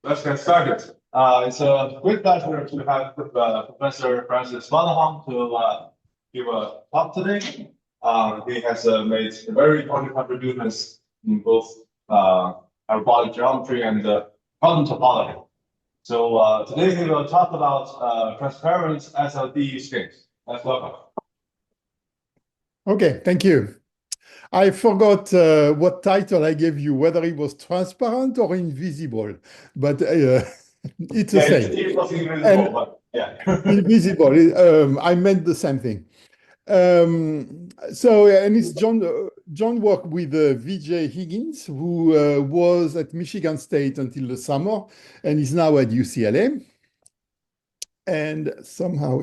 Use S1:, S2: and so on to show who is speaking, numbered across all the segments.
S1: Let's get started. It's a great pleasure to have Professor Francis Bonahon to give a talk today. He has made very important contributions in both parabolic geometry and quantum topology. So today we will talk about transparent SLD skeins. Let's welcome.
S2: Okay, thank you. I forgot what title I gave you, whether it was transparent or invisible, but it's the same.
S1: It was invisible,
S2: And
S1: but yeah.
S2: invisible, I meant the same thing. And it's John worked with VJ Higgins, who was at Michigan State until the summer, and is now at UCLA. And somehow,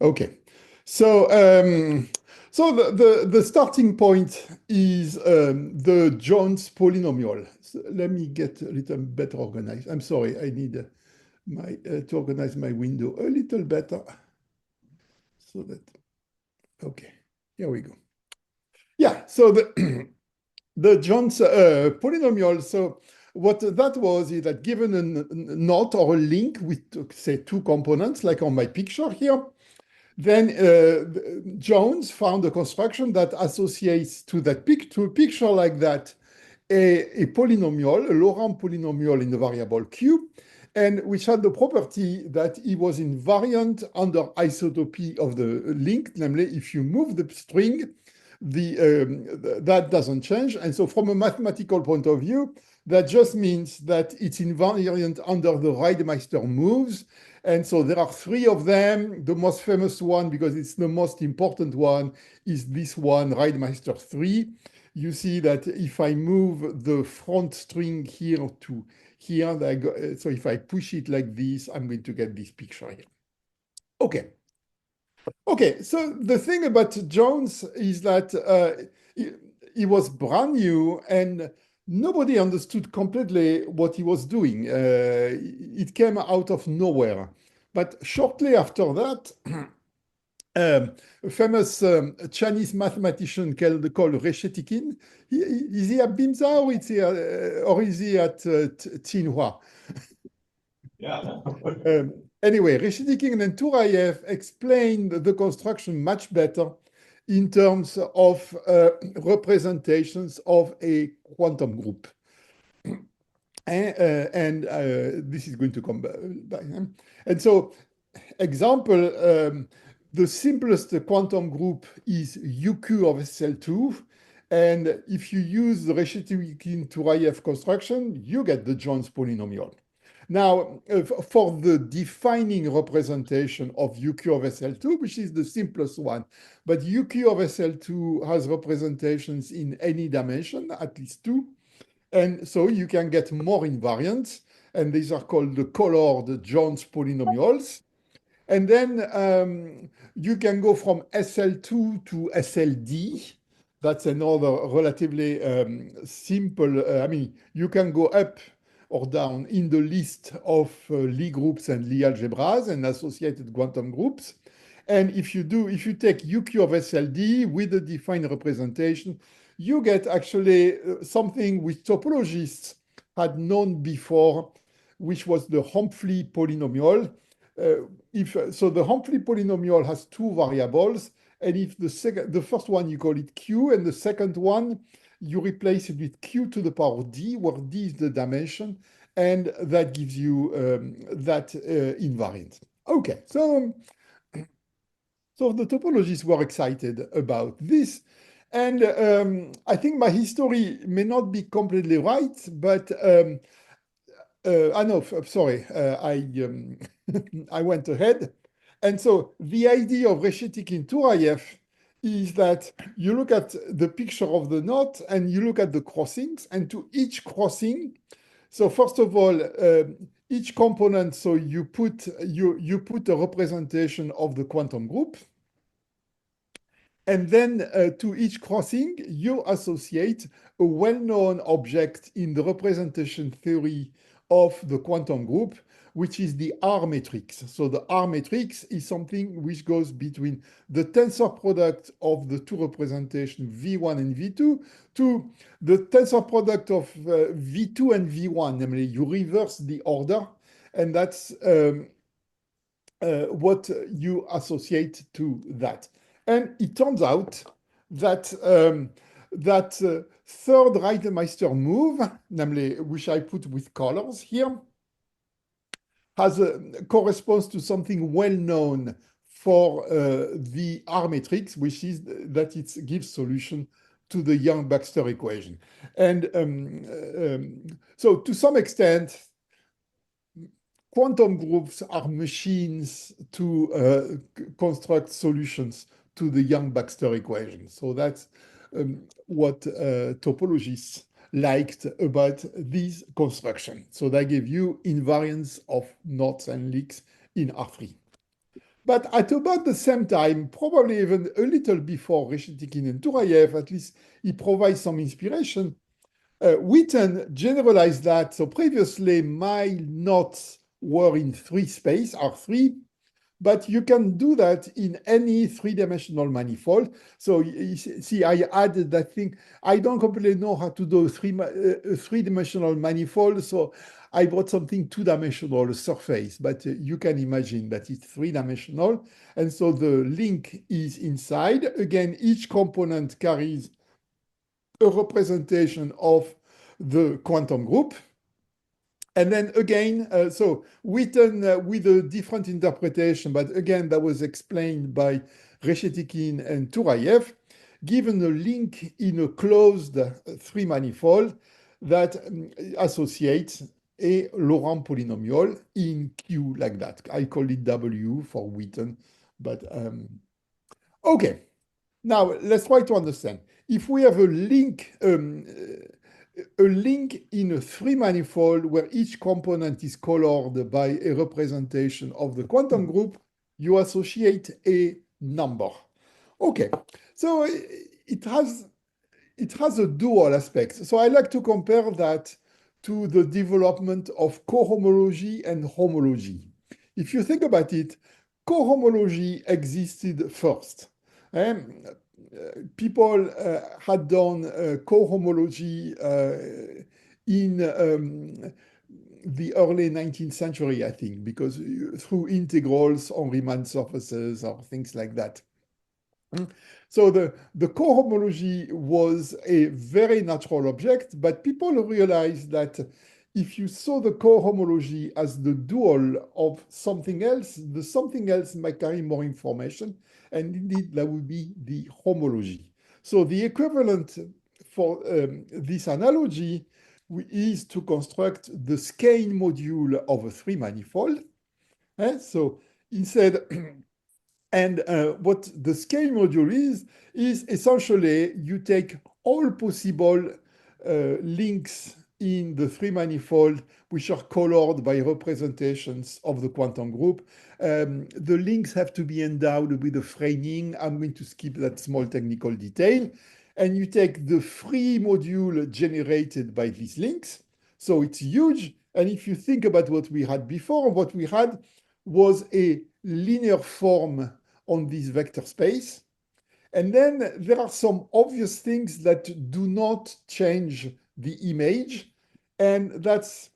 S2: okay. So the starting point is the Jones polynomial. So let me get a little better organized. I'm sorry, I need to organize my window a little better. So that, okay, here we go. Yeah, so the the Jones polynomial. So what that was is that given a knot or a link with, say, two components, like on my picture here, then Jones found a construction that associates to that picture like that a polynomial, a Laurent polynomial in the variable q, and which had the property that it was invariant under isotopy of the link, namely if you move the string, that doesn't change. And so from a mathematical point of view, that just means that it's invariant under the Reidemeister moves. And so there are three of them. The most famous one, because it's the most important one, is this one, Reidemeister 3. You see that if I move the front string here to here, so if I push it like this, I'm going to get this picture here. Okay. Okay, so the thing about Jones is that he was brand new and nobody understood completely what he was doing. It came out of nowhere. But shortly after that, a famous Chinese mathematician called Reshetikhin, is he at BIMSA or is he at Tsinghua?
S1: Yeah.
S2: Anyway, Reshetikhin and Turayev explained the construction much better in terms of representations of a quantum group. And this is going to come by. And so, example, the simplest quantum group is UQ of SL2. And if you use the Reshetikhin-Turayev construction, you get the Jones polynomial. Now, for the defining representation of UQ of SL2, which is the simplest one, but UQ of SL2 has representations in any dimension, at least two. And so you can get more invariants, and these are called the colored Jones polynomials. And then you can go from SL2 to SLD. That's another relatively simple, I mean, you can go up or down in the list of Lie groups and Lie algebras and associated quantum groups. And if you take UQ of SLD with the defined representation, you get actually something which topologists had known before, which was the Humphrey polynomial. So the Humphrey polynomial has two variables, and if the first one you call it q, and the second one you replace it with q to the power d, where d is the dimension, and that gives you that invariant. Okay, so the topologists were excited about this. And I think my history may not be completely right, but no, sorry, I went ahead. And so the idea of Reshetikhin-Turayev is that you look at the picture of the knot and you look at the crossings, and to each crossing, so first of all, each component, so you put a representation of the quantum group. And then to each crossing, you associate a well-known object in the representation theory of the quantum group, which is the R matrix. So the R matrix is something which goes between the tensor product of the two representations V1 and V2 to the tensor product of V2 and V1, namely you reverse the order, and that's what you associate to that. And it turns out that third Reidemeister move, namely which I put with colors here, corresponds to something well known for the R matrix, which is that it gives solution to the Yang-Baxter equation. And so to some extent, quantum groups are machines to construct solutions to the Yang-Baxter equation. So that's what topologists liked about this construction. So they give you invariants of knots and leaks in R3. But at about the same time, probably even a little before Reshetikhin and Turayev, at least he provides some inspiration, Witten generalized that. So previously, my knots were in free space, R3, but you can do that in any three-dimensional manifold. So you see, I added that thing. I don't completely know how to do a three-dimensional manifold, so I brought something two-dimensional, a surface, but you can imagine that it's three-dimensional. And so the link is inside. Again, each component carries a representation of the quantum group. And then again, so Witten with a different interpretation, but again, that was explained by Reshetikhin and Turayev, given a link in a closed three manifold that associates a Laurent polynomial in Q like that. I call it W for Witten, but okay. Now let's try to understand. If we have a link in a three manifold where each component is colored by a representation of the quantum group, you associate a number. Okay, so it has a dual aspect. So I like to compare that to the development of cohomology and homology. If you think about it, cohomology existed first. People had done cohomology in the early 19th century, I think, because through integrals on Riemann surfaces or things like that. So the cohomology was a very natural object, but people realized that if you saw the cohomology as the dual of something else, the something else might carry more information, and indeed that would be the homology. So the equivalent for this analogy is to construct the skein module of a three manifold. So instead, and what the skein module is essentially you take all possible links in the three manifold which are colored by representations of the quantum group. The links have to be endowed with a framing. I'm going to skip that small technical detail. And you take the free module generated by these links. So it's huge. And if you think about what we had before, what we had was a linear form on this vector space. And then there are some obvious things that do not change the image. And that's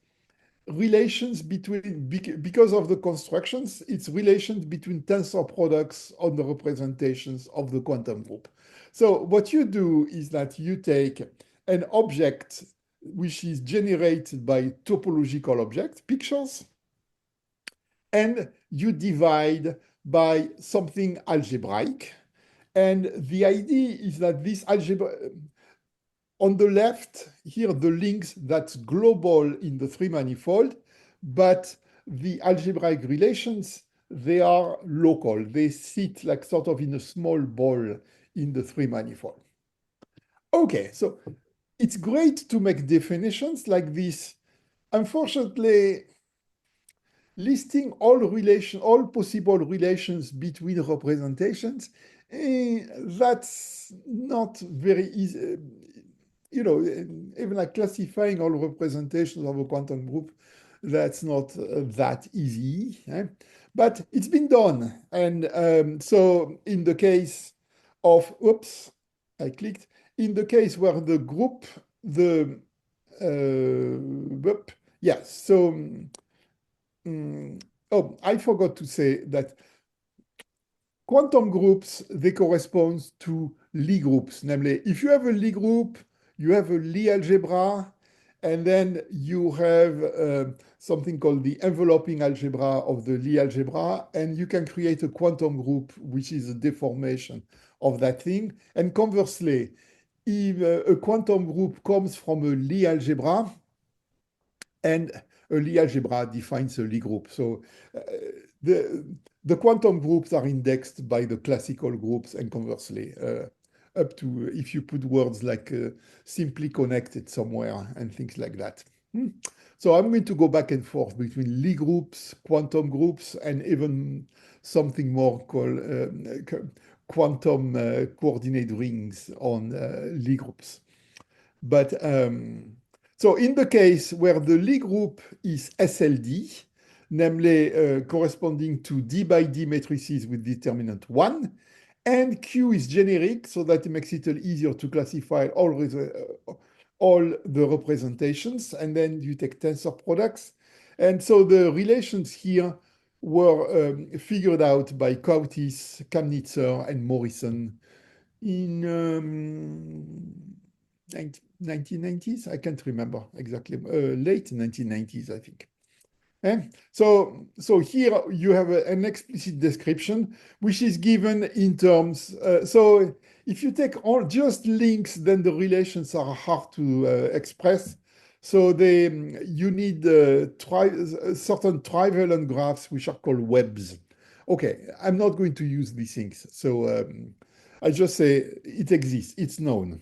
S2: relations between, because of the constructions, it's relations between tensor products on the representations of the quantum group. So what you do is that you take an object which is generated by topological objects, pictures, and you divide by something algebraic. And the idea is that this algebra, on the left, here the links that's global in the three manifold, but the algebraic relations, they are local. They sit like sort of in a small ball in the three manifold. Okay, so it's great to make definitions like this. Unfortunately, listing all possible relations between representations, that's not very easy. Even like classifying all representations of a quantum group, that's not that easy, but it's been done. And so in the case of, oops, I clicked, in the case where the group, yes, so, oh, I forgot to say that quantum groups, they correspond to Lie groups. Namely, if you have a Lie group, you have a Lie algebra, and then you have something called the enveloping algebra of the Lie algebra, and you can create a quantum group, which is a deformation of that thing. And conversely, if a quantum group comes from a Lie algebra, and a Lie algebra defines a Lie group. So the, the quantum groups are indexed by the classical groups and conversely, up to if you put words like simply connected somewhere and things like that. So I'm going to go back and forth between Lie groups, quantum groups, and even something more called quantum coordinate rings on Lie groups. But so in the case where the Lie group is SLD, namely corresponding to D by D matrices with determinant 1, and Q is generic, so that it makes it easier to classify all the representations, and then you take tensor products. And so the relations here were figured out by Kautis, Kamnitzer, and Morrison in 1990s. I can't remember exactly. Late 1990s, I think. So here you have an explicit description, which is given in terms. So if you take all just links, then the relations are hard to express. So you need certain trivalent graphs, which are called webs. Okay, I'm not going to use these things. So I just say it exists. It's known.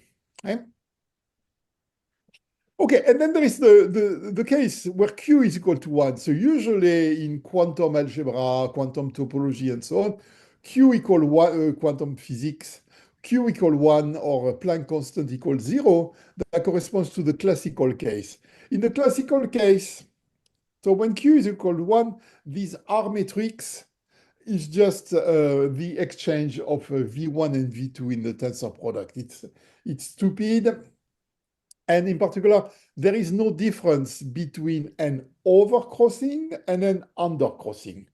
S2: Okay, and then there is the case where Q is equal to 1. So usually in quantum algebra, quantum topology, and so on, Q equal 1, quantum physics, Q equal 1 or Planck constant equals 0, that corresponds to the classical case. In the classical case, so when Q is equal to 1, these R matrix is just the exchange of V1 and V2 in the tensor product. It's stupid. And in particular, there is no difference between an overcrossing and an undercrossing.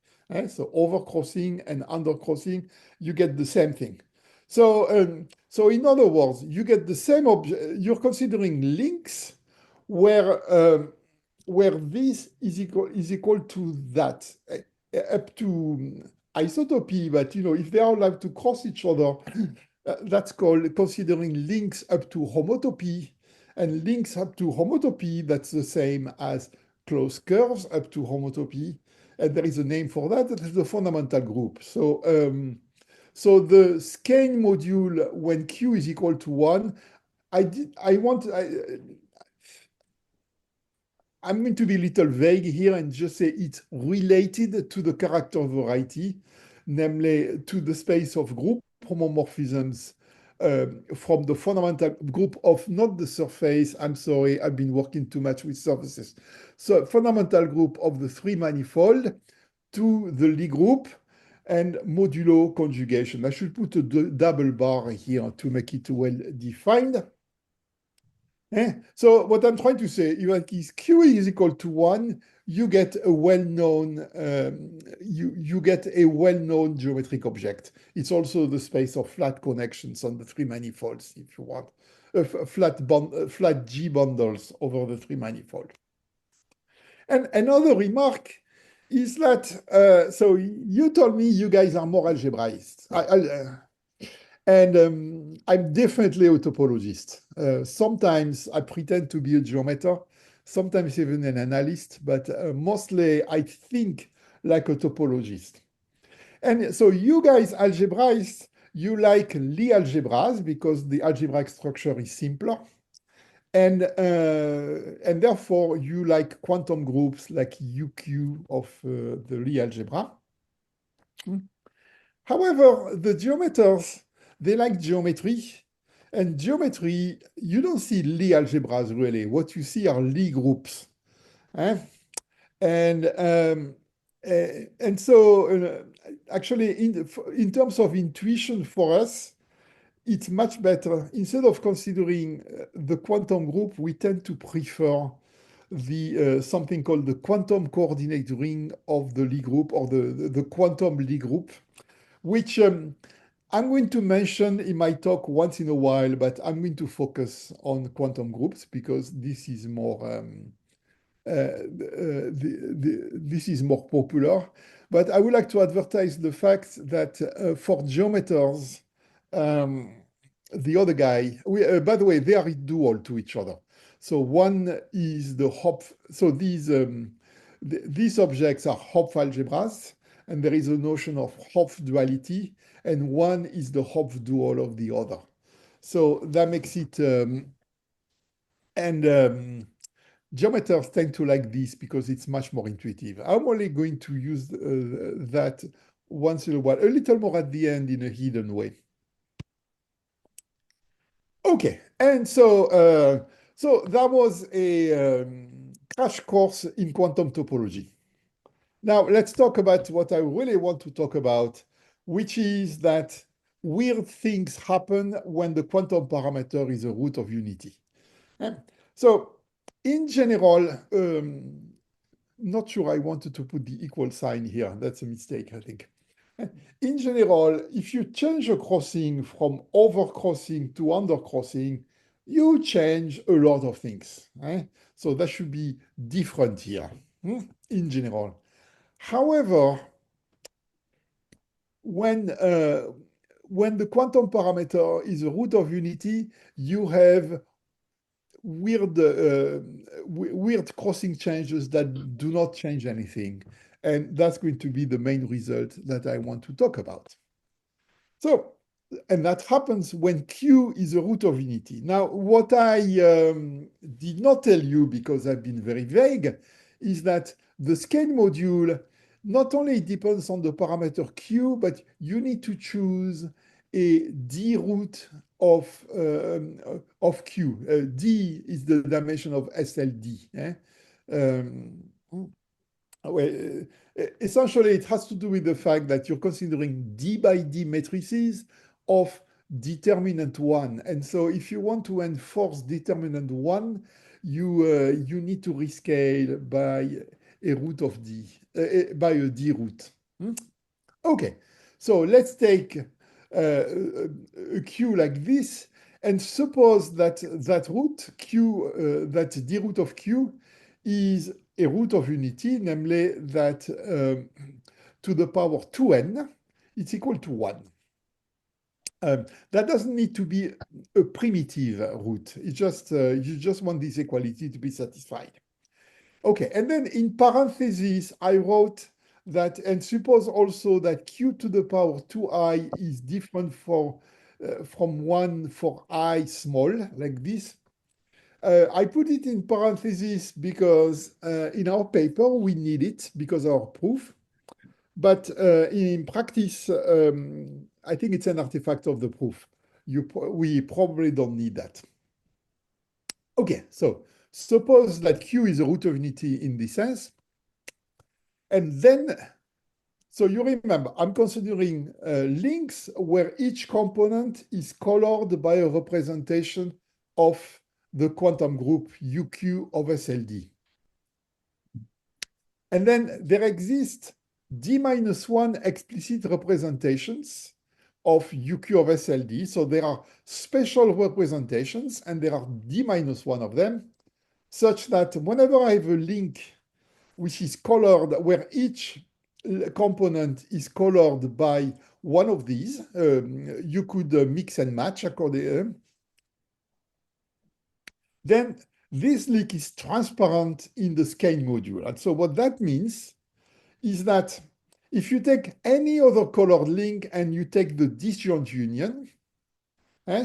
S2: So overcrossing and undercrossing, you get the same thing. So in other words, you get the same object. You're considering links where this is equal to that, up to isotopy. But if they are allowed to cross each other, that's called considering links up to homotopy. And links up to homotopy, that's the same as closed curves up to homotopy. And there is a name for that. That is the fundamental group. So the skein module when Q is equal to 1, I'm going to be a little vague here and just say it's related to the character variety, namely to the space of group homomorphisms from the fundamental group of not the surface. I'm sorry, I've been working too much with surfaces. So fundamental group of the three manifold to the Lie group and modulo conjugation. I should put a double bar here to make it well defined. So what I'm trying to say is Q is equal to 1, you get a well-known you get a well-known geometric object. It's also the space of flat connections on the three manifolds, if you want, flat G bundles over the three manifold. And another remark is that so you told me you guys are more algebraists. And I'm definitely a topologist. Sometimes I pretend to be a geometer, sometimes even an analyst, but mostly I think like a topologist. And so you guys algebraists, you like Lie algebras because the algebraic structure is simpler. And therefore you like quantum groups like UQ of the Lie algebra. However, the geometers, they like geometry. And geometry, you don't see Lie algebras really. What you see are Lie groups. And so actually in terms of intuition for us, it's much better. Instead of considering the quantum group, we tend to prefer the something called the quantum coordinate ring of the Lie group, or the quantum Lie group, which I'm going to mention in my talk once in a while, but I'm going to focus on quantum groups because this is more this is more popular. But I would like to advertise the fact that for geometers, the other guy, by the way, they are dual to each other. So one is the Hopf, so these objects are Hopf algebras, and there is a notion of Hopf duality, and one is the Hopf dual of the other. So that makes it, geometers tend to like this because it's much more intuitive. I'm only going to use that once in a while, a little more at the end in a hidden way. Okay, and so that was a crash course in quantum topology. Now let's talk about what I really want to talk about, which is that weird things happen when the quantum parameter is a root of unity. So in general, not sure I wanted to put the equal sign here. That's a mistake, I think. In general, if you change a crossing from overcrossing to undercrossing, you change a lot of things. So that should be different here, in general. However, when the quantum parameter is a root of unity, you have weird crossing changes that do not change anything. And that's going to be the main result that I want to talk about. So, and that happens when Q is a root of unity. Now, what I did not tell you, because I've been very vague, is that the skein module not only depends on the parameter Q, but you need to choose a D root of Q. D is the dimension of SLD. Well, essentially, it has to do with the fact that you're considering D by D matrices of determinant 1. And so if you want to enforce determinant 1, you need to rescale by a root of D, by a D root. Okay, so let's take a Q like this, and suppose that that root Q, that D root of Q, is a root of unity, namely that to the power 2n, it's equal to 1. That doesn't need to be a primitive root. It's just you just want this equality to be satisfied. Okay, and then in parentheses, I wrote that, and suppose also that Q to the power 2i is different from 1 for I small, like this. I put it in parentheses because in our paper we need it because of our proof. But in practice, I think it's an artifact of the proof. We probably don't need that. Okay, so suppose that Q is a root of unity in this sense. And then, so you remember, I'm considering links where each component is colored by a representation of the quantum group UQ of SLD. And then there exist D-1 explicit representations of UQ of SLD. So there are special representations, and there are D-1 of them, such that whenever I have a link which is colored, where each component is colored by one of these, you could mix and match accordingly. Then this link is transparent in the skein module. And so what that means is that if you take any other colored link and you take the disjoint union,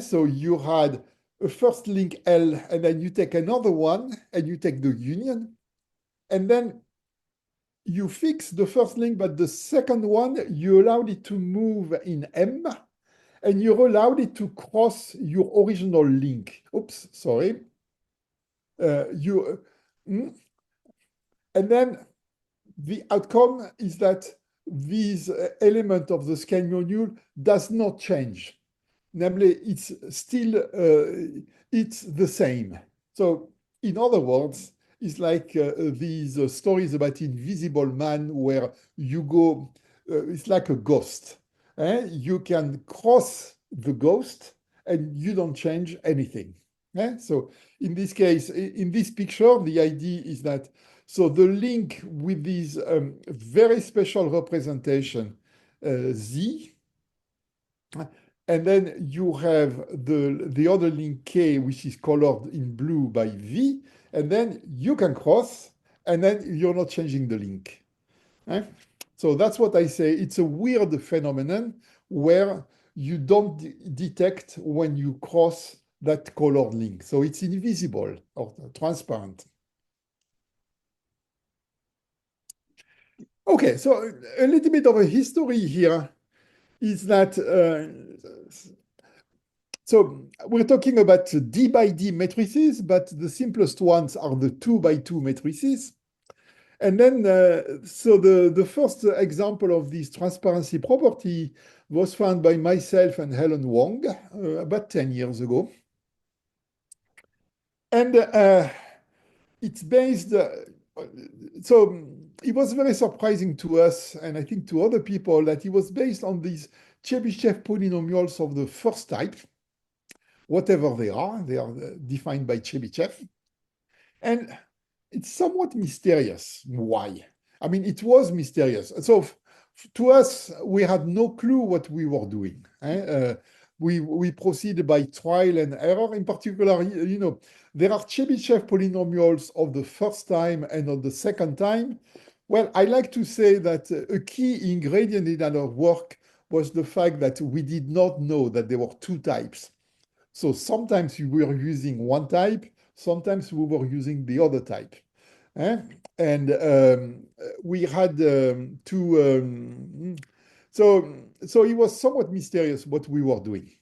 S2: so you had a first link L, and then you take another one and you take the union, and then you fix the first link, but the second one, you allowed it to move in M, and you allowed it to cross your original link. Oops, sorry. And then the outcome is that this element of the skein module does not change. Namely, it's still it's the same. So in other words, it's like these stories about invisible man where you go, it's like a ghost. You can cross the ghost and you don't change anything. So in this case, in this picture, the idea is that so the link with this very special representation Z, and then you have the other link K, which is colored in blue by V, and then you can cross, and then you're not changing the link. So that's what I say. It's a weird phenomenon where you don't detect when you cross that colored link. So it's invisible or transparent. Okay, so a little bit of a history here is that so we're talking about D by D matrices, but the simplest ones are the 2 by 2 matrices. And then, so the first example of this transparency property was found by myself and Helen Wang about 10 years ago. And it's based, so it was very surprising to us, and I think to other people, that it was based on these Chebyshev polynomials of the first type, whatever they are defined by Chebyshev. And it's somewhat mysterious why. I mean, it was mysterious. So to us, we had no clue what we were doing. We proceeded by trial and error. In particular, there are Chebyshev polynomials of the first time and of the second time. Well, I like to say that a key ingredient in our work was the fact that we did not know that there were two types. So sometimes we were using one type, sometimes we were using the other type. And we had so it was somewhat mysterious what we were doing.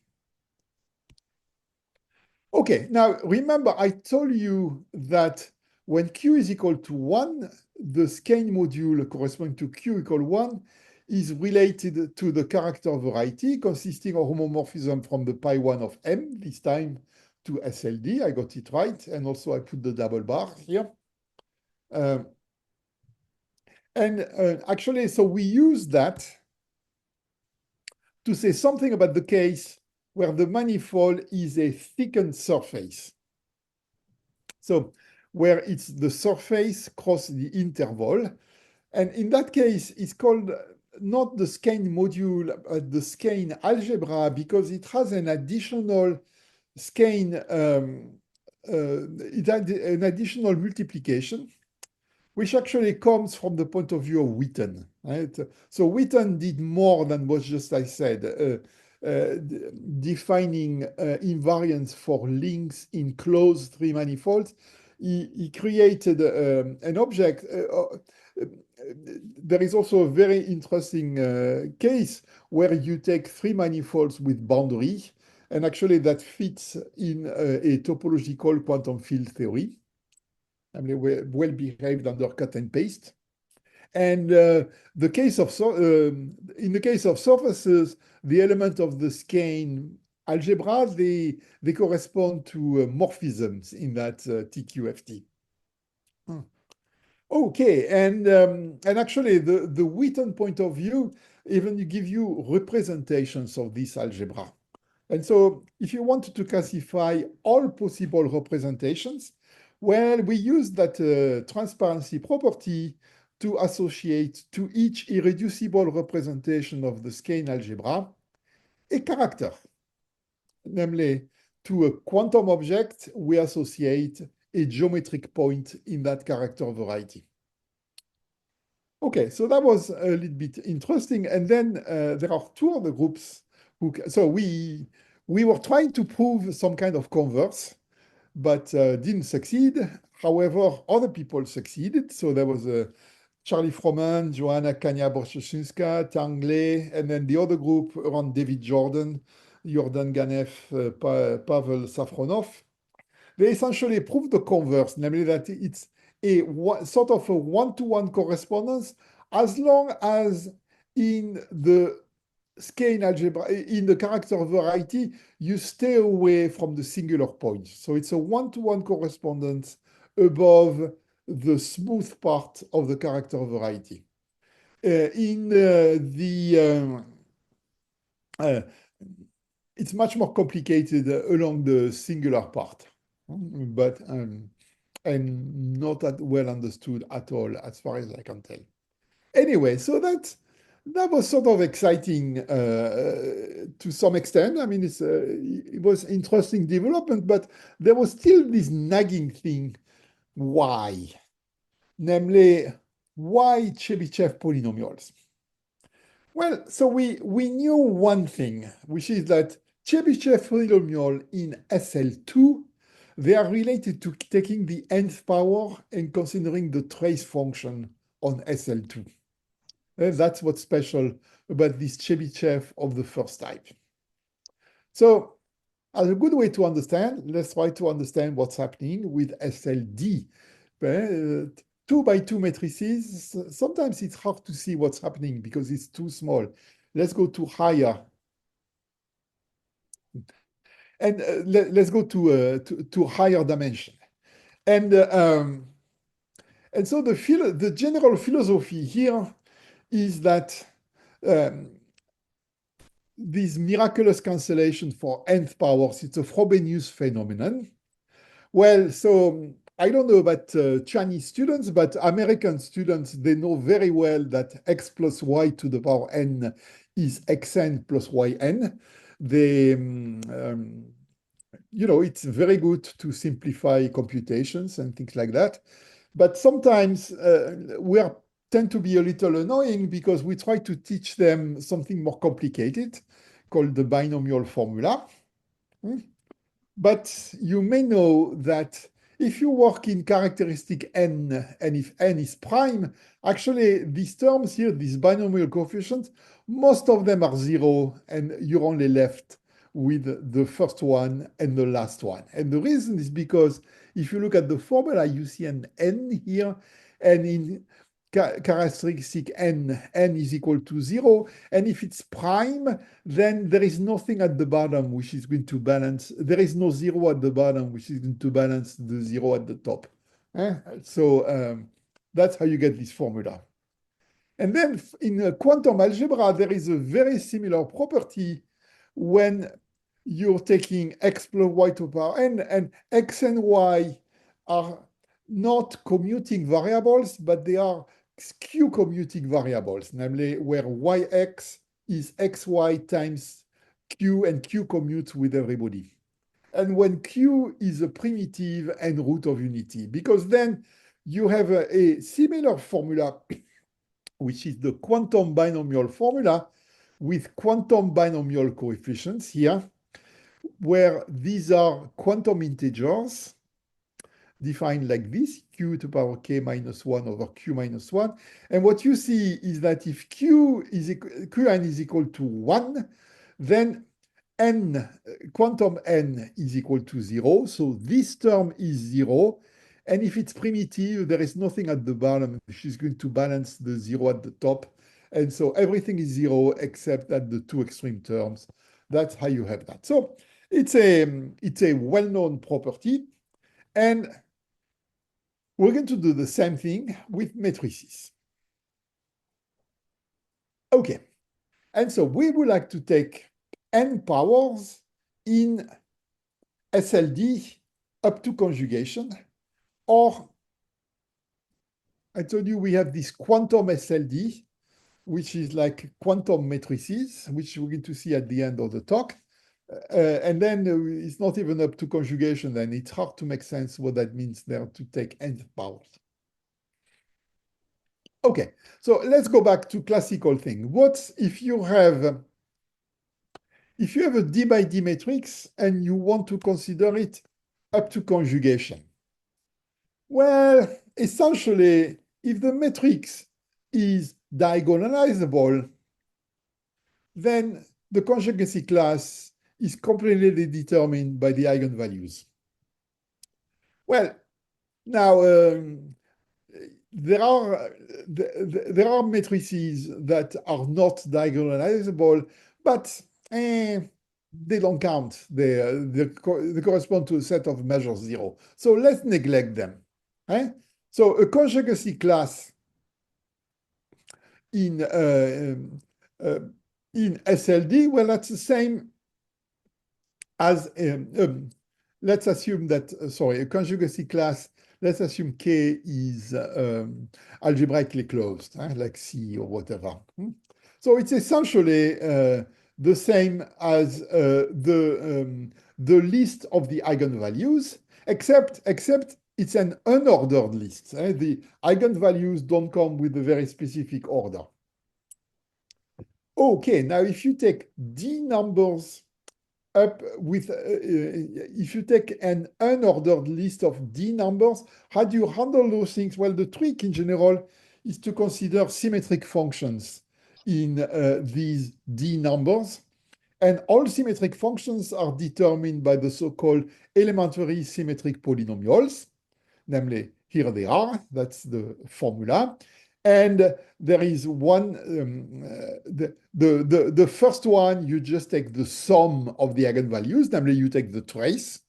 S2: Okay, now remember I told you that when Q is equal to 1, the skein module corresponding to Q equal 1 is related to the character variety consisting of homomorphism from the pi 1 of M, this time to SLD. I got it right. And also I put the double bar here. Actually, so we use that to say something about the case where the manifold is a thickened surface. So where it's the surface cross the interval. And in that case, it's called not the skein module, but the skein algebra, because it has an additional skein, it had an additional multiplication, which actually comes from the point of view of Witten. Right? So Witten did more than what just I said, defining invariants for links in closed three manifolds. He created an object. There is also a very interesting case where you take three manifolds with boundary, and actually that fits in a topological quantum field theory. I mean, well behaved under cut and paste. And the case of in the case of surfaces, the element of the skein algebra, they correspond to morphisms in that TQFT. Okay, and actually the Witten point of view even give you representations of this algebra. And so if you want to classify all possible representations, well, we use that transparency property to associate to each irreducible representation of the skein algebra a character. Namely, to a quantum object, we associate a geometric point in that character variety. Okay, so that was a little bit interesting. And then there are two other groups who, so we were trying to prove some kind of converse, but didn't succeed. However, other people succeeded. So there was Charlie Froman, Joanna Kania-Borcheszynska, Tangley, and then the other group around David Jordan, Jordan Ganev, Pavel Safronov. They essentially proved the converse, namely that it's sort of a one-to-one correspondence as long as in the skein algebra, in the character variety, you stay away from the singular point. So it's a one-to-one correspondence above the smooth part of the character variety. It's much more complicated along the singular part, but and not that well understood at all, as far as I can tell. Anyway, so that was sort of exciting to some extent. I mean, it was interesting development, but there was still this nagging thing. Why? Namely, why Chebyshev polynomials? Well, so we knew one thing, which is that Chebyshev polynomial in SL2, they are related to taking the nth power and considering the trace function on SL2. And that's what's special about this Chebyshev of the first type. So as a good way to understand, let's try to understand what's happening with SLD. 2x2 matrices, sometimes it's hard to see what's happening because it's too small. Let's go to higher. And let's go to higher dimension. And so the general philosophy here is that this miraculous cancellation for nth powers, it's a Frobenius phenomenon. Well, so I don't know about Chinese students, but American students, they know very well that x plus y to the power n is xn plus yn. It's very good to simplify computations and things like that. But sometimes we tend to be a little annoying because we try to teach them something more complicated called the binomial formula. But you may know that if you work in characteristic n, and if n is prime, actually these terms here, these binomial coefficients, most of them are zero, and you're only left with the first one and the last one. And the reason is because if you look at the formula, you see an n here, and in characteristic n is equal to 0. And if it's prime, then there is nothing at the bottom which is going to balance. There is no 0 at the bottom which is going to balance the 0 at the top. So that's how you get this formula. And then in quantum algebra, there is a very similar property when you're taking x plus y to the power n, and x and y are not commuting variables, but they are skew commuting variables, namely where yx is xy times q, and q commutes with everybody. And when q is a primitive and root of unity, because then you have a similar formula, which is the quantum binomial formula with quantum binomial coefficients here, where these are quantum integers defined like this, q to the power k minus 1 over q minus 1. And what you see is that if qn is equal to 1, then quantum n is equal to 0. So this term is 0. And if it's primitive, there is nothing at the bottom which is going to balance the 0 at the top. And so everything is 0 except at the two extreme terms. That's how you have that. So it's a well-known property. And we're going to do the same thing with matrices. Okay. And so we would like to take n powers in SLD up to conjugation, or I told you we have this quantum SLD, which is like quantum matrices, which we're going to see at the end of the talk. And then it's not even up to conjugation, and it's hard to make sense what that means there to take nth powers. Okay, so let's go back to classical thing. What if you have a D by D matrix and you want to consider it up to conjugation? Well, essentially, if the matrix is diagonalizable, then the conjugacy class is completely determined by the eigenvalues. Well, now there are matrices that are not diagonalizable, but they don't count. They correspond to a set of measures 0. So let's neglect them. So a conjugacy class in SLD, well, that's the same as let's assume that, sorry, a conjugacy class, let's assume K is algebraically closed, like C or whatever. So it's essentially the same as the list of the eigenvalues, except it's an unordered list. The eigenvalues don't come with a very specific order. Okay, now if you take D numbers up with, if you take an unordered list of D numbers, how do you handle those things? Well, the trick in general is to consider symmetric functions in these D numbers. And all symmetric functions are determined by the so-called elementary symmetric polynomials. Namely, here they are, that's the formula. And there is one, the first one, you just take the sum of the eigenvalues, namely you take the trace.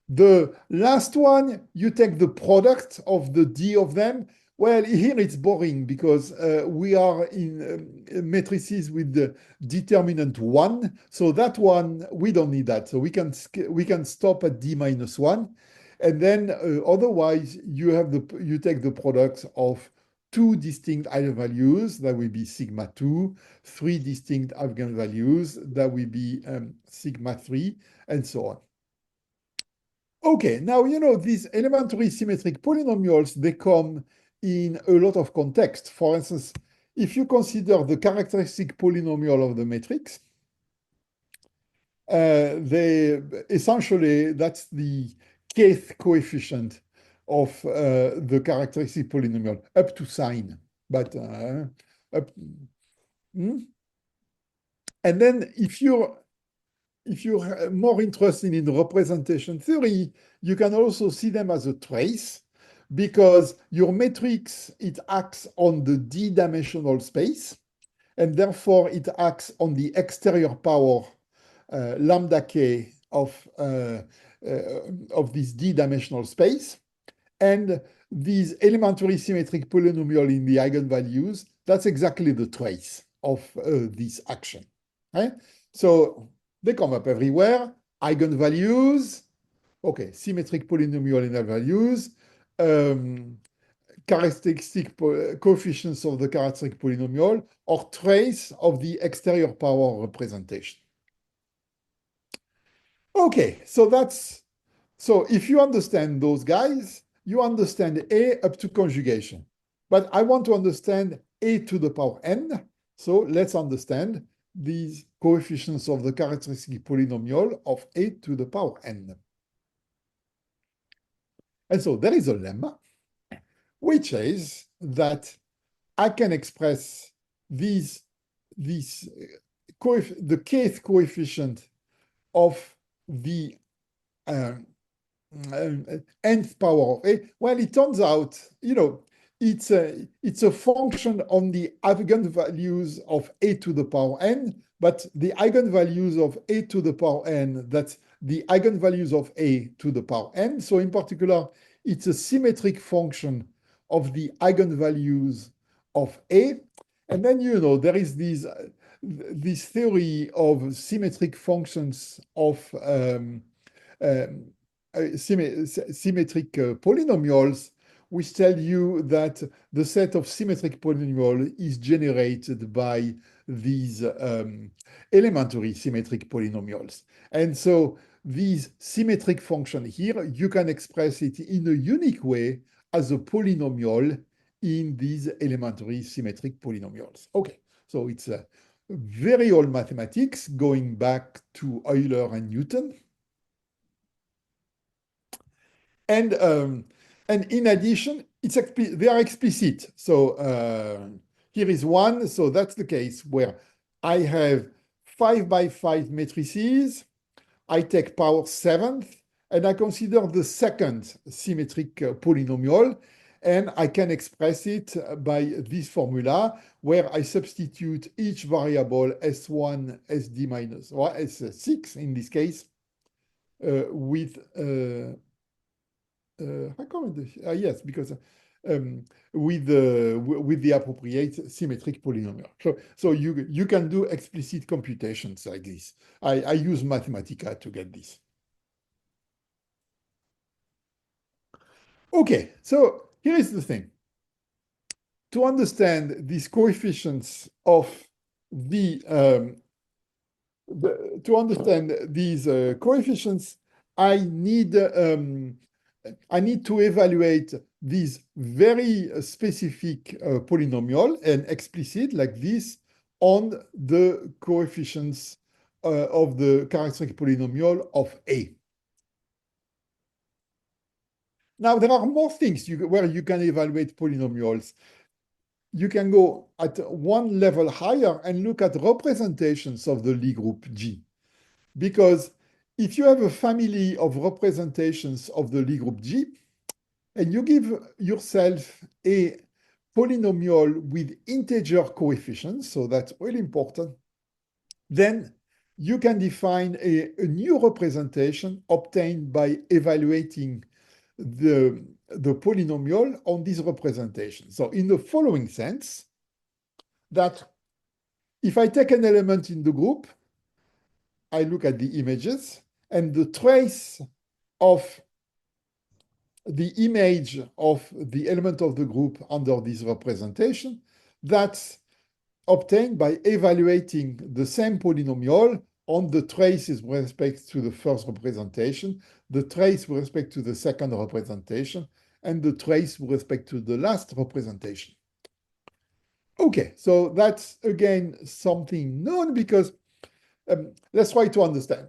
S2: The last one, you take the product of the D of them. Well, here it's boring because we are in matrices with the determinant 1. So that one, we don't need that. So we can stop at D minus 1. And then otherwise, you take the product of two distinct eigenvalues, that will be sigma 2, three distinct eigenvalues, that will be sigma 3, and so on. Okay, now, these elementary symmetric polynomials, they come in a lot of context. For instance, if you consider the characteristic polynomial of the matrix, essentially, that's the kth coefficient of the characteristic polynomial, up to sign. But and then if you're more interested in representation theory, you can also see them as a trace, because your matrix, it acts on the d-dimensional space, and therefore it acts on the exterior power lambda k of this d-dimensional space. And these elementary symmetric polynomial in the eigenvalues, that's exactly the trace of this action. Right? So they come up everywhere. Eigenvalues, okay, symmetric polynomial in eigenvalues, characteristic coefficients of the characteristic polynomial, or trace of the exterior power representation. Okay, so if you understand those guys, you understand A up to conjugation. But I want to understand A to the power n, so let's understand these coefficients of the characteristic polynomial of A to the power n. And so there is a lemma, which is that I can express the kth coefficient of the nth power of A. Well, it turns out, it's a function on the eigenvalues of A to the power n, but the eigenvalues of A to the power n, that's the eigenvalues of A to the power n. So in particular, it's a symmetric function of the eigenvalues of A. And then, there is this theory of symmetric functions of symmetric polynomials, which tell you that the set of symmetric polynomial is generated by these elementary symmetric polynomials. And so these symmetric function here, you can express it in a unique way as a polynomial in these elementary symmetric polynomials. Okay, so it's a very old mathematics going back to Euler and Newton. And in addition, they are explicit. So here is one. So that's the case where I have 5 by 5 matrices. I take power 7th, and I consider the second symmetric polynomial. And I can express it by this formula where I substitute each variable S1, SD minus, or S6 in this case, with I comment yes, because with the appropriate symmetric polynomial. So you can do explicit computations like this. I use Mathematica to get this. Okay, so here is the thing. To understand these coefficients of to understand these coefficients, I need to evaluate these very specific polynomial and explicit like this on the coefficients of the characteristic polynomial of A. Now, there are more things where you can evaluate polynomials. You can go at one level higher and look at representations of the Lie group G. Because if you have a family of representations of the Lie group G, and you give yourself a polynomial with integer coefficients, so that's really important, then you can define a new representation obtained by evaluating the polynomial on this representation. So in the following sense, that if I take an element in the group, I look at the images, and the trace of the image of the element of the group under this representation, that's obtained by evaluating the same polynomial on the traces with respect to the first representation, the trace with respect to the second representation, and the trace with respect to the last representation. Okay, so that's again something known because let's try to understand.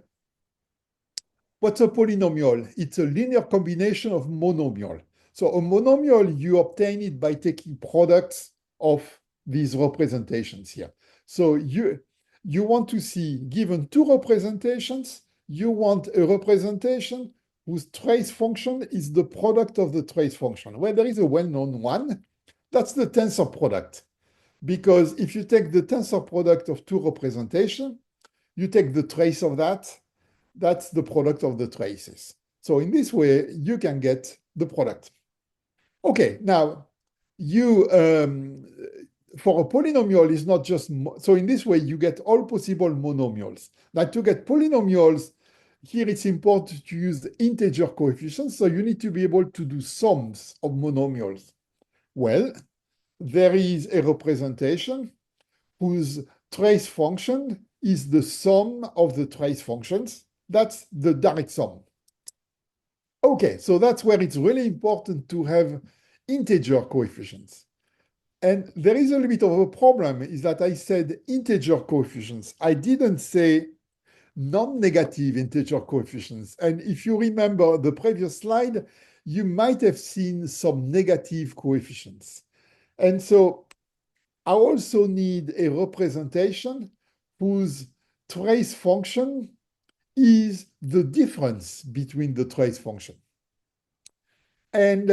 S2: What's a polynomial? It's a linear combination of monomial. So a monomial, you obtain it by taking products of these representations here. So you want to see, given two representations, you want a representation whose trace function is the product of the trace function. Well, there is a well-known one. That's the tensor product. Because if you take the tensor product of two representations, you take the trace of that, that's the product of the traces. So in this way, you can get the product. Okay, now you for a polynomial is not just so in this way you get all possible monomials. Now to get polynomials, here it's important to use the integer coefficients. So you need to be able to do sums of monomials. Well, there is a representation whose trace function is the sum of the trace functions. That's the direct sum. Okay, so that's where it's really important to have integer coefficients. And there is a little bit of a problem is that I said integer coefficients. I didn't say non-negative integer coefficients. And if you remember the previous slide, you might have seen some negative coefficients. And so I also need a representation whose trace function is the difference between the trace function. And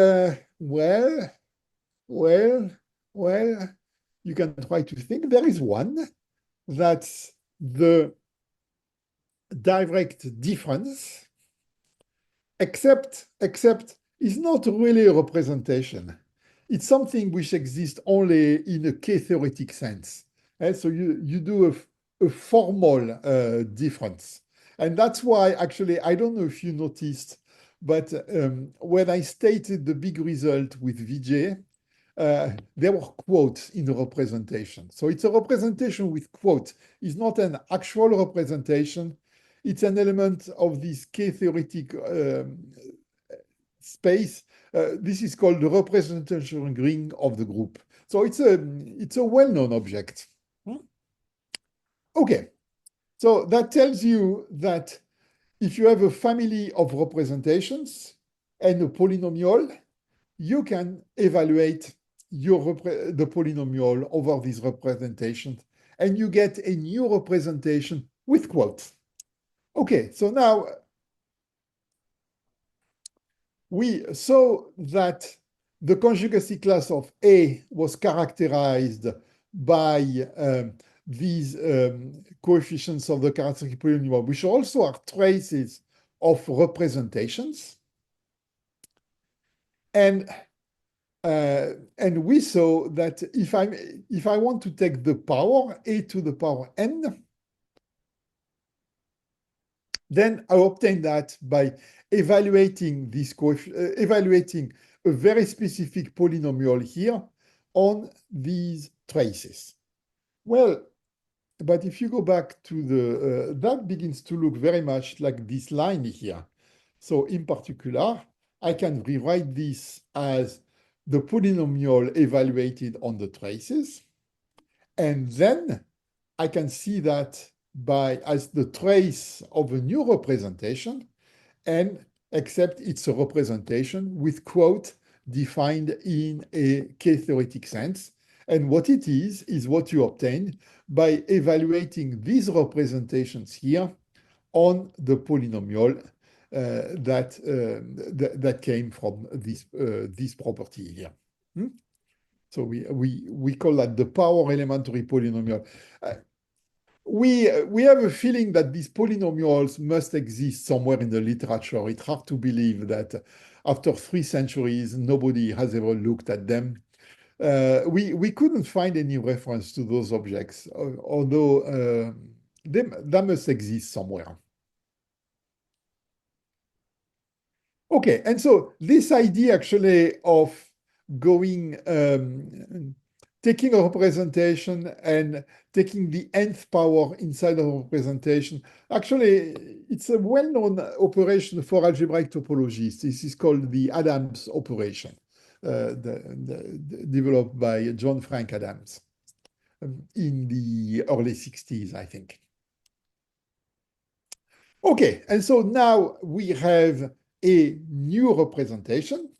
S2: well, you can try to think. There is one that's the direct difference, except is not really a representation. It's something which exists only in a k-theoretic sense. And so you do a formal difference. And that's why, actually, I don't know if you noticed, but when I stated the big result with VJ, there were quotes in the representation. So it's a representation with quotes. It's not an actual representation. It's an element of this k-theoretic space. This is called the representation ring of the group. So it's a well-known object. Okay, so that tells you that if you have a family of representations and a polynomial, you can evaluate the polynomial over these representations, and you get a new representation with quotes. Okay, so now we saw that the conjugacy class of A was characterized by these coefficients of the characteristic polynomial, which also are traces of representations. And we saw that if I want to take the power a to the power n, then I obtain that by evaluating this evaluating a very specific polynomial here on these traces. Well, but if you go back to the, that begins to look very much like this line here. So in particular, I can rewrite this as the polynomial evaluated on the traces. And then I can see that as the trace of a new representation, and except it's a representation with quote defined in a K-theoretic sense. And what it is what you obtain by evaluating these representations here on the polynomial that came from this property here. So we call that the power elementary polynomial. We have a feeling that these polynomials must exist somewhere in the literature. It's hard to believe that after 3 centuries, nobody has ever looked at them. We couldn't find any reference to those objects, although they must exist somewhere. Okay, and so this idea actually of going, taking a representation and taking the nth power inside of a representation, actually, it's a well-known operation for algebraic topologies. This is called the Adams operation, developed by John Frank Adams in the early 60s, I think. Okay, and so now we have a new representation.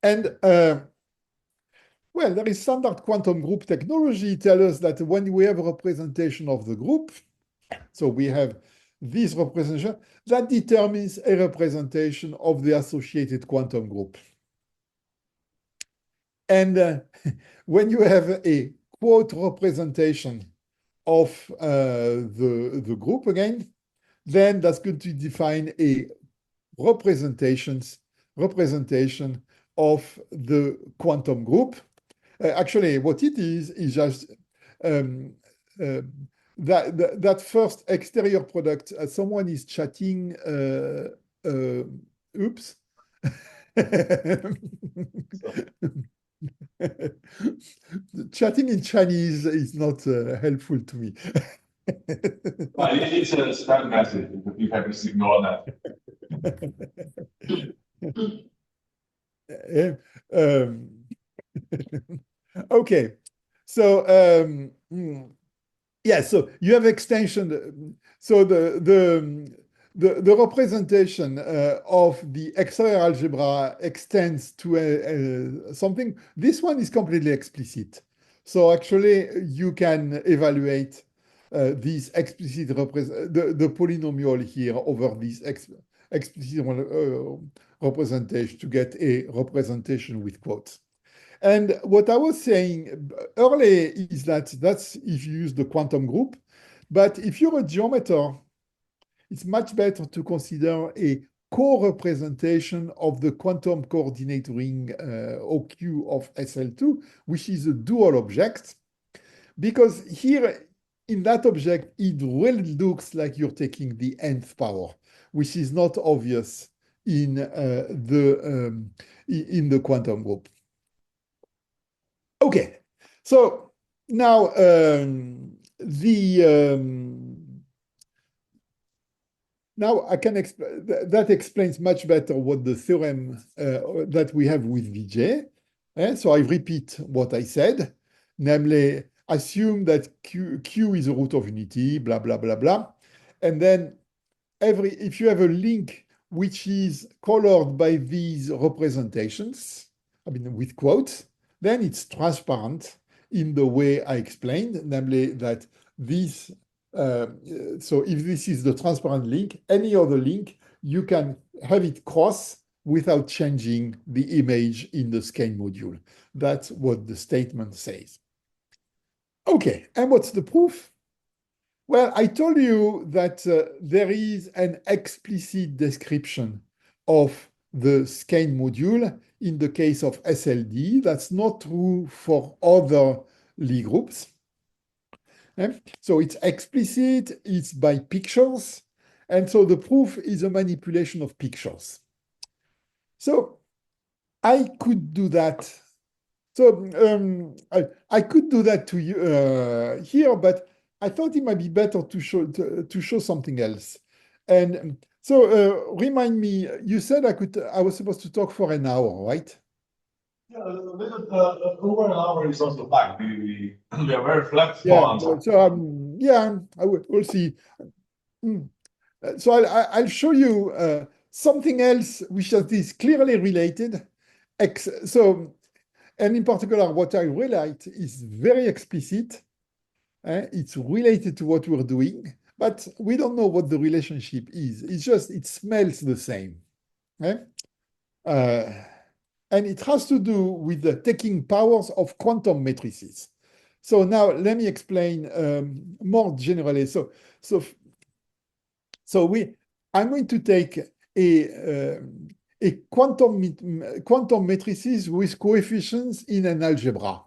S2: And well, there is standard quantum group technology tells us that when we have a representation of the group, so we have this representation, that determines a representation of the associated quantum group. And when you have a quote representation of the group again, then that's going to define a representation of the quantum group. Actually, what it is just that first exterior product. Someone is chatting. Oops. Chatting in Chinese is not helpful to me.
S1: It's a spam message. You can just ignore that.
S2: Okay, so yeah, so you have extension. So the representation of the exterior algebra extends to something. This one is completely explicit. So actually, you can evaluate these explicit the polynomial here over this explicit representation to get a representation with quotes. And what I was saying earlier is that that's if you use the quantum group. But if you're a geometer, it's much better to consider a co-representation of the quantum coordinate ring OQ of SL2, which is a dual object. Because here, in that object, it really looks like you're taking the nth power, which is not obvious in the quantum group. Okay, so now now I can explain that explains much better what the theorem that we have with Vijay. So I repeat what I said, namely assume that Q is a root of unity, blah blah blah blah, and then if you have a link which is colored by these representations, I mean with quotes, then it's transparent in the way I explained, namely that this, so if this is the transparent link, any other link, you can have it cross without changing the image in the skein module. That's what the statement says. Okay, and what's the proof? Well, I told you that there is an explicit description of the skein module in the case of SLD. That's not true for other Lie groups. So it's explicit, it's by pictures, and so the proof is a manipulation of pictures. So I could do that. So I could do that to you here, but I thought it might be better to show something else. And so remind me, you said I was supposed to talk for an hour, right?
S1: Yeah, a little over an hour is also fine. We are very flexible
S2: Yeah.
S1: on time.
S2: So yeah, we'll see. Mm. So I'll show you something else which is clearly related. So, and in particular, what I realized is very explicit. It's related to what we're doing, but we don't know what the relationship is. It's just, it smells the same. And it has to do with the taking powers of quantum matrices. So now let me explain more generally. I'm going to take a quantum matrices with coefficients in an algebra.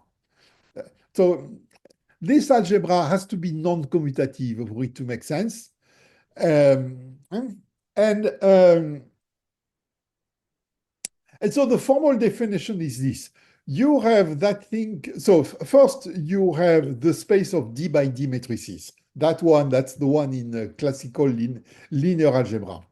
S2: So this algebra has to be non-commutative for it to make sense. And so the formal definition is this. You have that thing. So first, you have the space of D by D matrices. That's the one in classical linear algebra.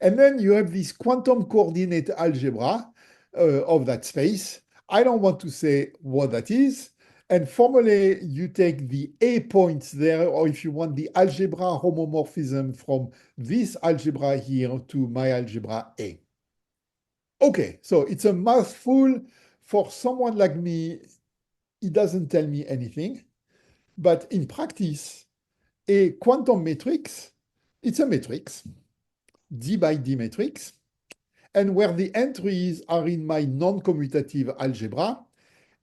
S2: And then you have this quantum coordinate algebra of that space. I don't want to say what that is. And formally, you take the A points there, or if you want the algebra homomorphism from this algebra here to my algebra A. Okay, so it's a mouthful. For someone like me, it doesn't tell me anything. But in practice, a quantum matrix, it's a matrix, D by D matrix, and where the entries are in my non-commutative algebra,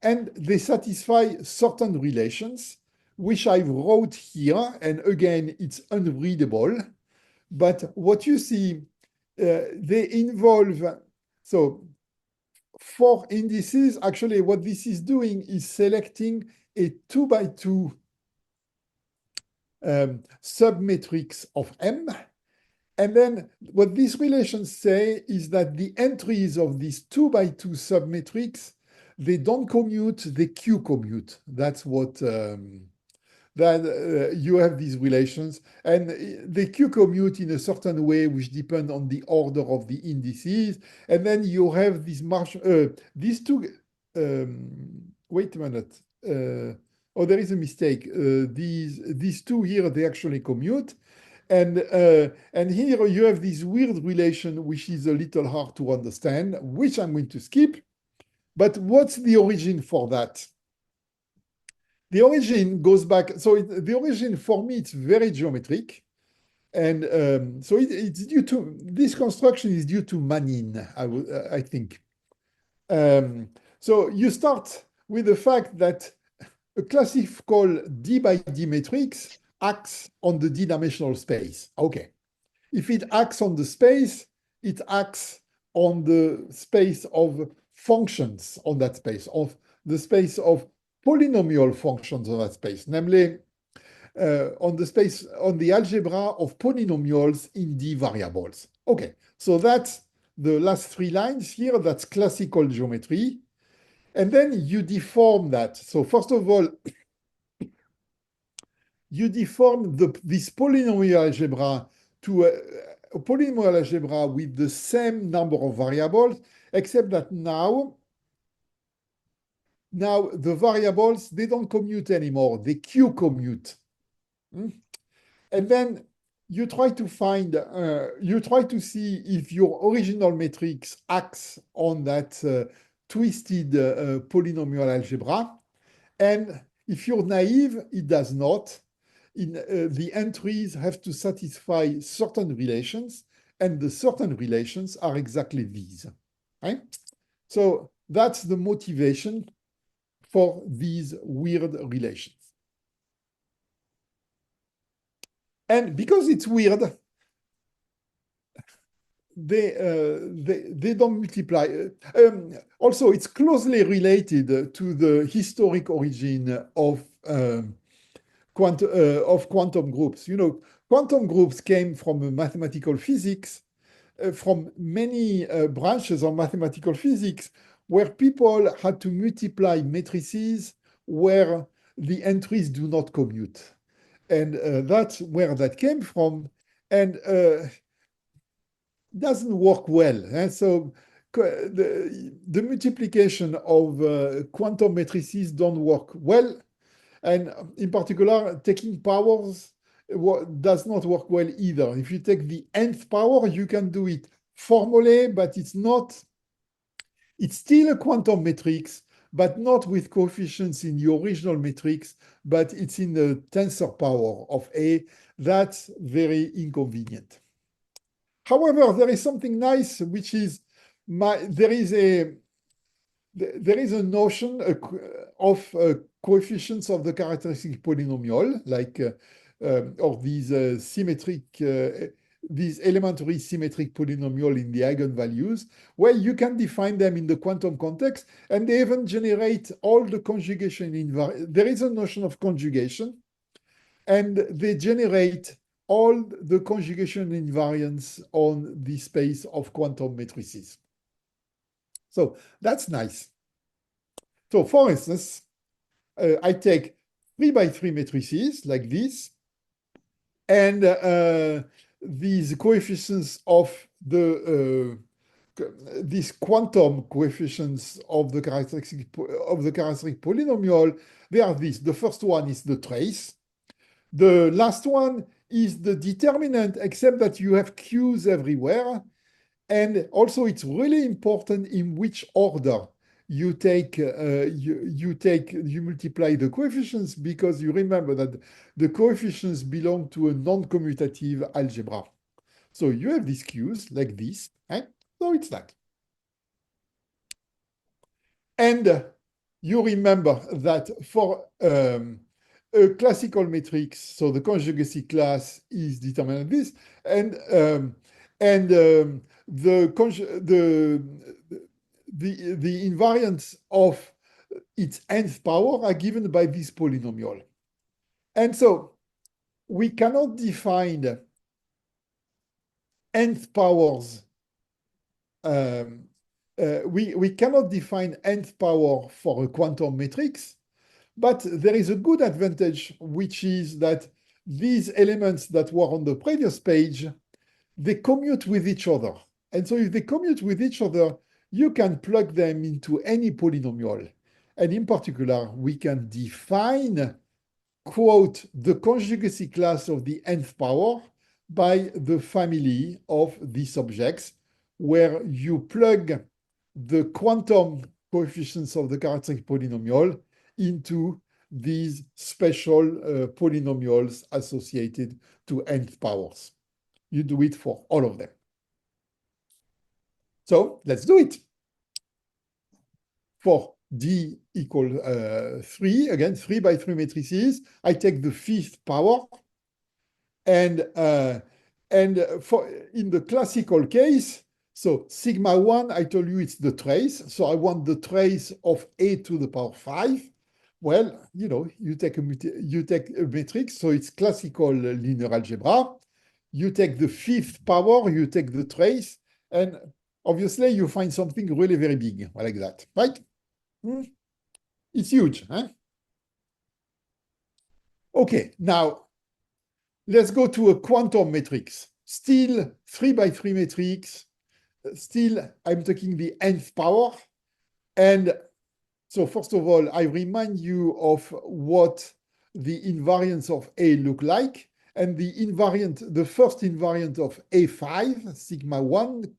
S2: and they satisfy certain relations, which I wrote here, and again, it's unreadable. But what you see, they involve, so for indices, actually what this is doing is selecting a 2 by 2 submatrix of M. And then what these relations say is that the entries of this 2 by 2 submatrix, they don't commute, they Q-commute. That's what you have these relations, and they Q-commute in a certain way, which depend on the order of the indices. And then you have these two. Wait a minute. Oh, there is a mistake. These two here, they actually commute. And here you have this weird relation, which is a little hard to understand, which I'm going to skip. But what's the origin for that? The origin goes back. So the origin for me, it's very geometric. And so it's due to, this construction is due to Manin, I think. So you start with the fact that a classical D by D matrix acts on the D-dimensional space. Okay. If it acts on the space, it acts on the space of functions on that space, of the space of polynomial functions on that space, namely on the algebra of polynomials in D variables. Okay, so that's the last three lines here. That's classical geometry. And then you deform that. So first of all, you deform this polynomial algebra to a polynomial algebra with the same number of variables, except that now the variables, they don't commute anymore, they Q-commute. And then you try to see if your original matrix acts on that twisted polynomial algebra. And if you're naive, it does not. The entries have to satisfy certain relations, and the certain relations are exactly these. right? So that's the motivation for these weird relations. And because it's weird, they don't multiply. Also, it's closely related to the historic origin of quantum groups. You know, quantum groups came from mathematical physics, from many branches of mathematical physics, where people had to multiply matrices where the entries do not commute. And that's where that came from. And doesn't work well. So the multiplication of quantum matrices don't work well. And in particular, taking powers does not work well either. If you take the nth power, you can do it formally, but it's still a quantum matrix, but not with coefficients in the original matrix, but it's in the tensor power of A. That's very inconvenient. However, there is something nice, which is there is a notion of coefficients of the characteristic polynomial, like or these these elementary symmetric polynomial in the eigenvalues, where you can define them in the quantum context, and they even generate all the conjugation there is a notion of conjugation, and they generate all the conjugation invariants on the space of quantum matrices. So that's nice. So for instance, I take 3 by 3 matrices like this, and these coefficients of these quantum coefficients of the characteristic polynomial, they are these. The first one is the trace. The last one is the determinant, except that you have Q's everywhere. And also, it's really important in which order you multiply the coefficients, because you remember that the coefficients belong to a non-commutative algebra. So you have these Q's like this, right? So it's that. And you remember that for a classical matrix, so the conjugacy class is determined this, and the invariants of its nth power are given by this polynomial. And so we cannot define nth powers. We cannot define nth power for a quantum matrix, but there is a good advantage, which is that these elements that were on the previous page, they commute with each other. And so if they commute with each other, you can plug them into any polynomial. And in particular, we can define, quote, the conjugacy class of the nth power by the family of these objects, where you plug the quantum coefficients of the characteristic polynomial into these special polynomials associated to nth powers. You do it for all of them. So let's do it. For D equal 3, again, 3 by 3 matrices, I take the 5th power. And for in the classical case, so sigma 1, I told you it's the trace. So I want the trace of A to the power 5. Well, you know, you take a matrix, so it's classical linear algebra. You take the 5th power, you take the trace, and obviously you find something really very big, like that, right? It's huge, huh? Okay, now let's go to a quantum matrix. Still 3 by 3 matrix. Still, I'm taking the nth power. And so first of all, I remind you of what the invariants of A look like. And the first invariant of A5, sigma 1,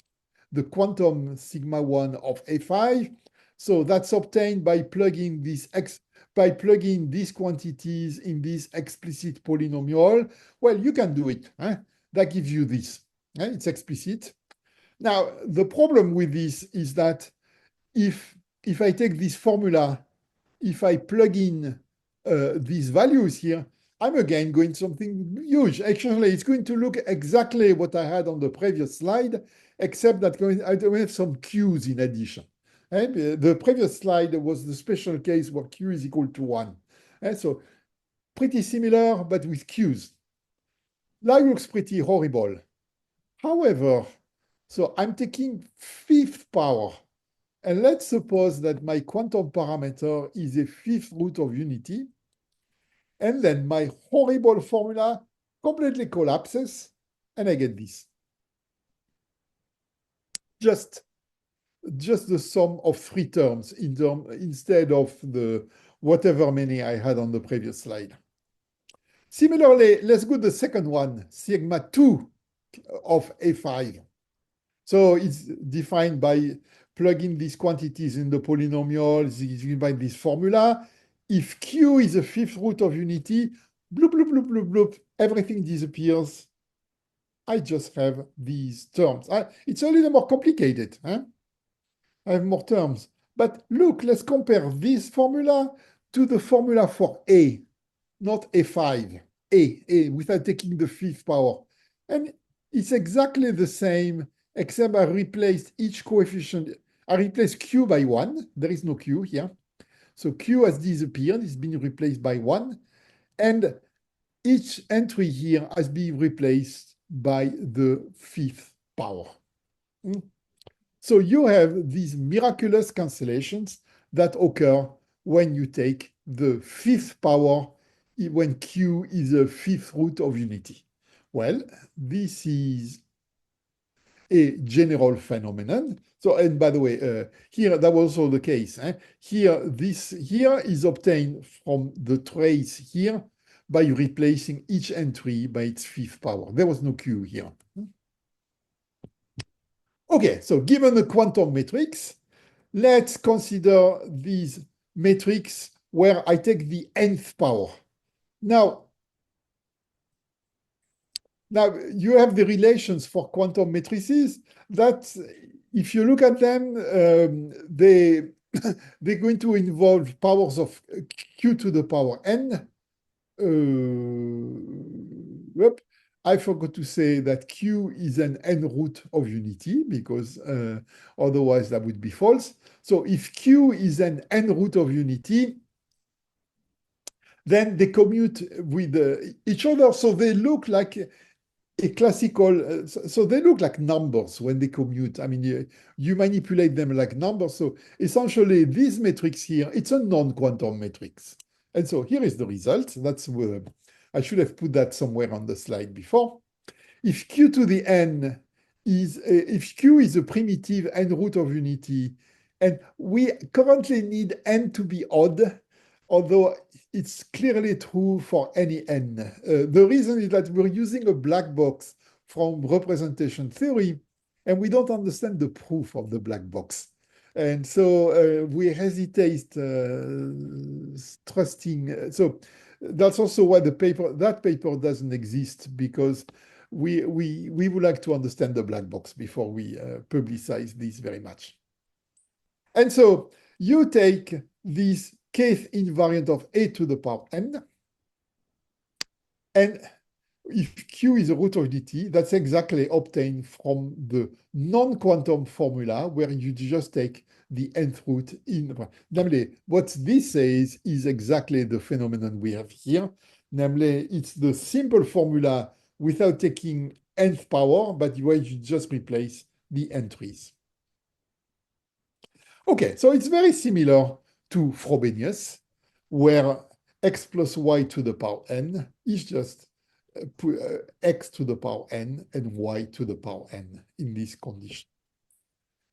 S2: the quantum sigma 1 of A5. So that's obtained by plugging these quantities in this explicit polynomial. Well, you can do it. That gives you this. It's explicit. Now, the problem with this is that if I take this formula, if I plug in these values here, I'm again going something huge. Actually, it's going to look exactly what I had on the previous slide, except that I don't have some Q's in addition. And the previous slide was the special case where Q is equal to 1. And so pretty similar, but with Q's. That looks pretty horrible. However, so I'm taking fifth power. And let's suppose that my quantum parameter is a fifth root of unity. And then my horrible formula completely collapses, and I get this. Just the sum of three terms instead of the whatever many I had on the previous slide. Similarly, let's go to the second one, sigma 2 of A5. So it's defined by plugging these quantities in the polynomial, it's given by this formula. If Q is a fifth root of unity, bloop, bloop, bloop, bloop, bloop, everything disappears. I just have these terms. It's a little more complicated. Huh? I have more terms. But look, let's compare this formula to the formula for A, not A5, A, without taking the fifth power. And it's exactly the same, except I replaced each coefficient. I replaced Q by 1. There is no Q here. So Q has disappeared. It's been replaced by 1. And each entry here has been replaced by the fifth power. So you have these miraculous cancellations that occur when you take the fifth power when Q is a fifth root of unity. Well, this is a general phenomenon. So, and by the way, here that was also the case. Here is obtained from the trace here by replacing each entry by its fifth power. There was no Q here. Okay, so given the quantum matrix, let's consider these matrix where I take the nth power. Now you have the relations for quantum matrices that, if you look at them, they're going to involve powers of q to the power n. I forgot to say that Q is an n root of unity, because otherwise that would be false. So if Q is an n root of unity, then they commute with each other. So they look like a classical, so they look like numbers when they commute. I mean, you manipulate them like numbers. So essentially, this matrix here, it's a non-quantum matrix. And so here is the result. That's I should have put that somewhere on the slide before. If Q to the n is, if Q is a primitive n root of unity, and we currently need n to be odd, although it's clearly true for any n. The reason is that we're using a black box from representation theory, and we don't understand the proof of the black box. And so we hesitate trusting. So that's also why that paper doesn't exist, because we would like to understand the black box before we publicize this very much. And so you take this kth invariant of a to the power n, and if Q is a root of unity, that's exactly obtained from the non-quantum formula, where you just take the nth root in. Namely, what this says is exactly the phenomenon we have here. Namely, it's the simple formula without taking nth power, but where you just replace the entries. Okay, so it's very similar to Frobenius, where x plus y to the power n is just x to the power n and y to the power n in this condition.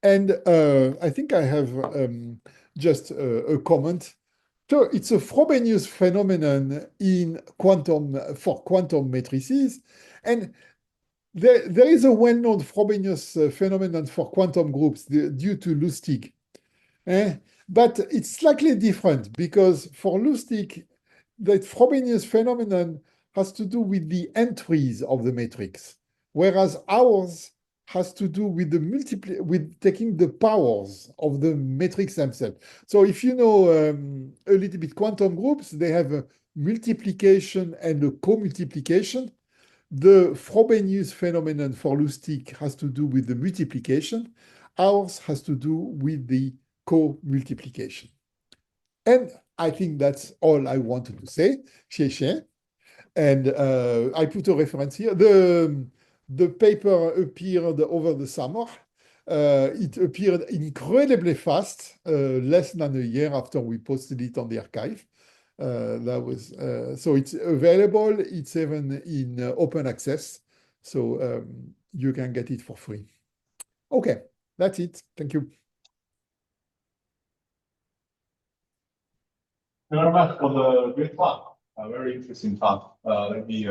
S2: And I think I have just a comment. So it's a Frobenius phenomenon for quantum matrices. And there is a well-known Frobenius phenomenon for quantum groups due to Lustig. But it's slightly different, because for Lustig, the Frobenius phenomenon has to do with the entries of the matrix, whereas ours has to do with with taking the powers of the matrix themselves. So if you know a little bit quantum groups, they have a multiplication and a co-multiplication. The Frobenius phenomenon for Lustig has to do with the multiplication. Ours has to do with the co-multiplication. And I think that's all I wanted to say. Xie. And I put a reference here. The paper appeared over the summer. It appeared incredibly fast, less than a year after we posted it on the archive. So it's available. It's even in open access, so you can get it for free. Okay, that's it. Thank you.
S1: Thank you very much for the great talk. A very interesting talk. Let me